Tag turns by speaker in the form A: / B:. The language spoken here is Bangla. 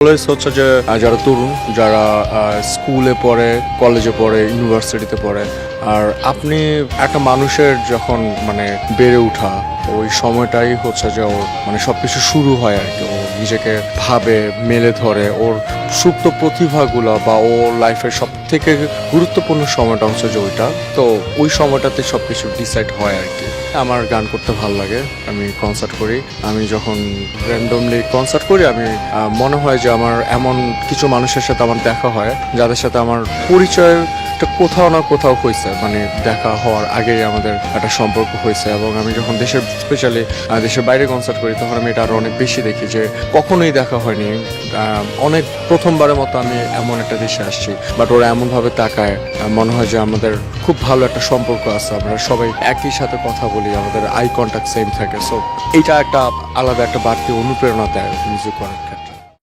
A: অলওয়েজ হচ্ছে যে যারা তরুণ, যারা স্কুলে পড়ে, কলেজে পড়ে, ইউনিভার্সিটিতে পড়ে, আর আপনি একটা মানুষের যখন মানে বেড়ে ওঠা ওই সময়টাই হচ্ছে যে ওর মানে সবকিছু শুরু হয় আর কি। ও নিজেকে ভাবে, মেলে ধরে, ওর সুপ্ত প্রতিভাগুলো বা ওর লাইফের সব থেকে গুরুত্বপূর্ণ সময়টা হচ্ছে যে ওইটা। তো ওই সময়টাতে সবকিছু ডিসাইড হয় আর কি। আমার গান করতে ভালো লাগে, আমি কনসার্ট করি। আমি যখন র্যান্ডমলি কনসার্ট করি, আমি মনে হয় যে আমার এমন কিছু মানুষের সাথে আমার দেখা হয় যাদের সাথে আমার পরিচয় কোথাও না কোথাও হয়েছে, মানে দেখা হওয়ার আগেই আমাদের একটা সম্পর্ক হয়েছে। এবং আমি যখন দেশের স্পেশালি দেশের বাইরে কনসার্ট করি তখন আমি এটা আরো অনেক বেশি দেখি যে কখনোই দেখা হয়নি। অনেক প্রথমবারের মতো আমি এমন একটা দেশে আসছি, বাট ওরা এমনভাবে তাকায়, মনে হয় যে আমাদের খুব ভালো একটা সম্পর্ক আছে, আমরা সবাই একই সাথে কথা বলি, আমাদের আই কন্ট্যাক্ট সেম থাকে। সো এইটা একটা আলাদা একটা বাড়তি অনুপ্রেরণা দেয় মিউজিক করার ক্ষেত্রে।